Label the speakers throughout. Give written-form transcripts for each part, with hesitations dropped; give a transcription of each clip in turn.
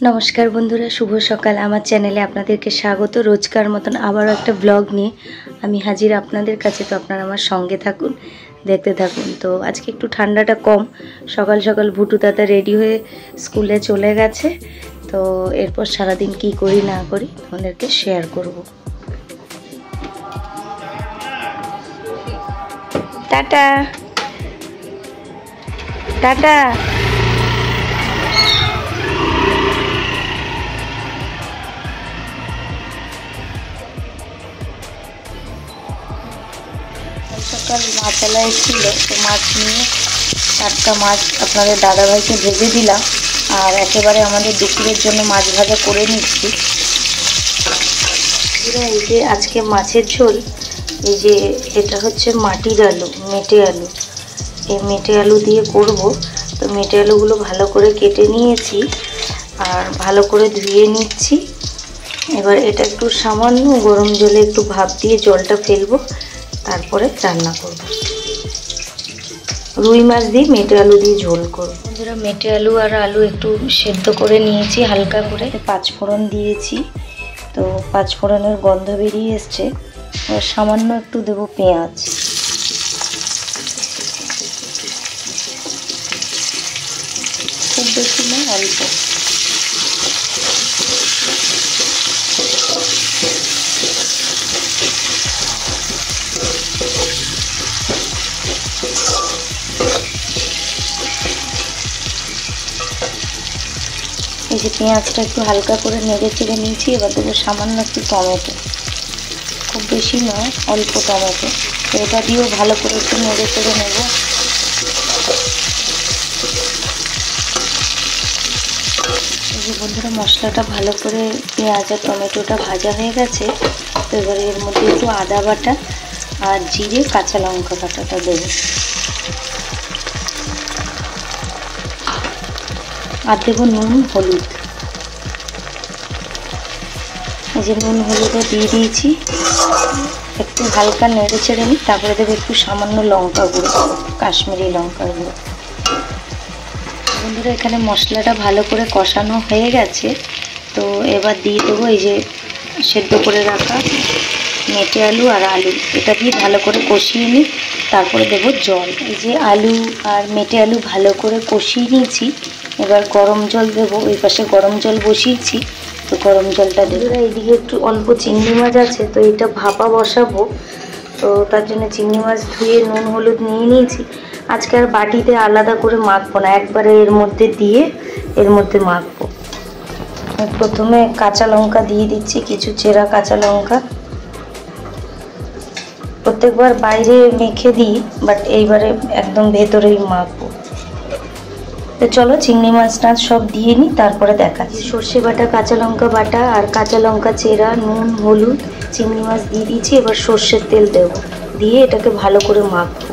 Speaker 1: নমস্কার বন্ধুরা, শুভ সকাল। আমার চ্যানেলে আপনাদেরকে স্বাগত। রোজকার মতন আবারও একটা ব্লগ নিয়ে আমি হাজির আপনাদের কাছে। তো আপনারা আমার সঙ্গে থাকুন, দেখতে থাকুন। তো আজকে একটু ঠান্ডাটা কম। সকাল সকাল ভুটু দাদা রেডি হয়ে স্কুলে চলে গেছে। তো এরপর সারাদিন কি করি না করি আপনাদেরকে শেয়ার করব। Tata tata. সকাল মাছালা এসেছিল, তো মাছ নিয়ে টাটকা মাছ আপনাদের দাদাভাইকে ভেজে দিলাম। আর একেবারে আমাদের দুপুরের জন্য মাছ ভাজা করে নিচ্ছি। এই যে আজকে মাছের ঝোল, এই যে এটা হচ্ছে মাটির আলু, মেটে আলু। এই মেটে আলু দিয়ে করব। তো মেটে আলুগুলো ভালো করে কেটে নিয়েছি আর ভালো করে ধুয়ে নিচ্ছি। এবার এটা একটু সামান্য গরম জলে একটু ভাপ দিয়ে জলটা ফেলবো, তারপরে রান্না করব। রুই মাছ দিয়ে মেটে আলু দিয়ে ঝোল করব। বন্ধুরা, মেটে আলু আর আলু একটু সেদ্ধ করে নিয়েছি হালকা করে। 5 ফোড়ন দিয়েছি। তো 5 ফোড়নের গন্ধ বেরিয়ে এসছে। এবার সামান্য একটু দেবো পেঁয়াজ। খুব বেশি না, অল্প। এই যে পেঁয়াজটা একটু হালকা করে নেড়ে চেড়ে নিয়েছি। এবার দেবো সামান্য একটু টমেটো, খুব বেশি নয়, অল্প টমেটো। তো এটা দিয়েও ভালো করে একটু নেড়ে চেড়ে নেব। এই যে বন্ধুরা, মশলাটা ভালো করে পেঁয়াজ আর টমেটোটা ভাজা হয়ে গেছে। তো এবারে এর মধ্যে একটু আদা বাটা আর জিরে কাঁচা লঙ্কা বাটাটা দেবো। আর দেবো নুন হলুদ। এই যে নুন হলুদও দিয়ে দিয়েছি। একটু হালকা নেড়ে ছেড়ে নিই। তারপরে দেবো একটু সামান্য লঙ্কা গুঁড়ো, কাশ্মীরি লঙ্কা গুঁড়ো। বন্ধুরা, এখানে মশলাটা ভালো করে কষানো হয়ে গেছে। তো এবার দিয়ে দেবো এই যে সেদ্ধ করে রাখা মেটে আলু আর আলু। এটা দিয়ে ভালো করে কষিয়ে নিই, তারপরে দেবো জল। এই যে আলু আর মেটে আলু ভালো করে কষিয়ে নিয়েছি। এবার গরম জল দেবো। ওই পাশে গরম জল বসিয়েছি, তো গরম জলটা দেবো। এইদিকে একটু অল্প চিংড়ি মাছ আছে, তো এটা ভাপা বসাবো। তো তার জন্য চিংড়ি মাছ ধুয়ে নুন হলুদ নিয়ে নিয়েছি। আজকে আর বাটিতে আলাদা করে মাখবো না, একবারে এর মধ্যে দিয়ে এর মধ্যে মাখবো। প্রথমে কাঁচা লঙ্কা দিয়ে দিচ্ছি, কিছু চেরা কাঁচা লঙ্কা। প্রত্যেকবার বাইরে মেখে দিই, বাট এইবারে একদম ভেতরেই মাখবো। তো চলো চিংড়ি মাছ টাছ সব দিয়ে নিই, তারপরে দেখাচ্ছি। সর্ষে বাটা, কাঁচা লঙ্কা বাটা আর কাঁচা লঙ্কা চেরা, নুন হলুদ, চিংড়ি মাছ দিয়ে দিয়েছি। এবার সর্ষের তেল দেবো, দিয়ে এটাকে ভালো করে মাখবো।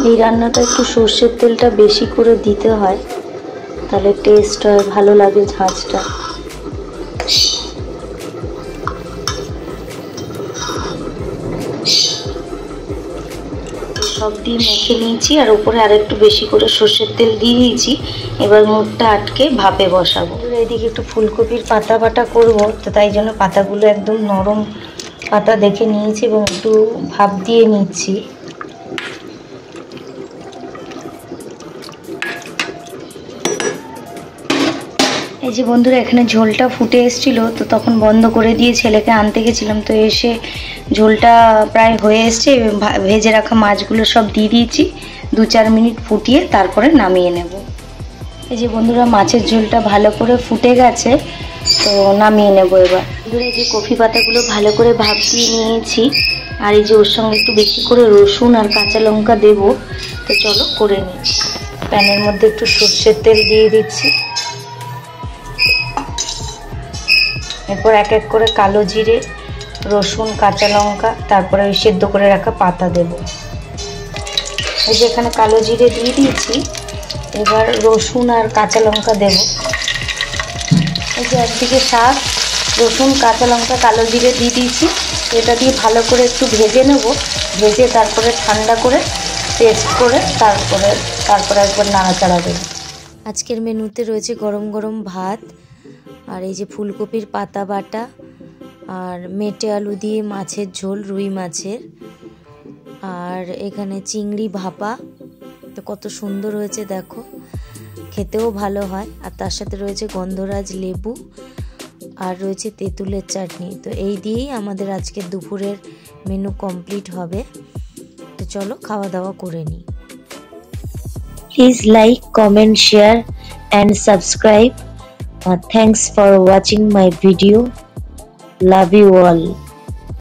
Speaker 1: এই রান্নাটা একটু সর্ষের তেলটা বেশি করে দিতে হয়, তাহলে টেস্ট হয়, ভালো লাগে ঝাঁঝটা। সব দিয়ে মেখে নিয়েছি আর উপরে আর একটু বেশি করে সর্ষের তেল দিয়ে দিয়েছি। এবার মুখটা আটকে ভাপে বসাবো। এদিকে একটু ফুলকপির পাতা বাটা করবো, তো তাই জন্য পাতাগুলো একদম নরম পাতা দেখে নিয়েছি এবং একটু ভাপ দিয়ে নিচ্ছি। এই যে বন্ধুরা, এখানে ঝোলটা ফুটে এসেছিলো, তো তখন বন্ধ করে দিয়ে ছেলেকে আনতে গেছিলাম। তো এসে ঝোলটা প্রায় হয়ে এসছে। ভেজে রাখা মাছগুলো সব দিয়ে দিয়েছি। 2-4 মিনিট ফুটিয়ে তারপরে নামিয়ে নেব। এই যে বন্ধুরা, মাছের ঝোলটা ভালো করে ফুটে গেছে, তো নামিয়ে নেব এবার। বন্ধুরা, এই যে কফি পাতাগুলো ভালো করে ভাপ দিয়ে নিয়েছি। আর এই যে ওর সঙ্গে একটু বেশি করে রসুন আর কাঁচা লঙ্কা দেবো। তো চলো করে নিই। প্যানের মধ্যে একটু সর্ষের তেল দিয়ে দিচ্ছি। এরপর এক এক করে কালো জিরে, রসুন, কাঁচা লঙ্কা, তারপরে ওই সেদ্ধ করে রাখা পাতা দেব। এই যে এখানে কালো জিরে দিয়ে দিয়েছি। এবার রসুন আর কাঁচা লঙ্কা দেব। এই যে একদিকে শাক, রসুন, কাঁচা লঙ্কা, কালো জিরে দিয়ে দিয়েছি। এটা দিয়ে ভালো করে একটু ভেজে নেব। ভেজে তারপরে ঠান্ডা করে টেস্ট করে তারপরে একবার নাড়াচাড়া দেব। আজকের মেনুতে রয়েছে গরম গরম ভাত, আর এই যে ফুলকপির পাতা বাটা, আর মেটে আলু দিয়ে মাছের ঝোল, রুই মাছের, আর এখানে চিংড়ি ভাপা। তো কত সুন্দর হয়েছে দেখো, খেতেও ভালো হয়। আর তার সাথে রয়েছে গন্ধরাজ লেবু, আর রয়েছে তেঁতুলের চাটনি। তো এই দিয়েই আমাদের আজকের দুপুরের মেনু কমপ্লিট হবে। তো চলো খাওয়া দাওয়া করে নিই। Please like, comment, share and subscribe. Thanks for watching my video. Love you all.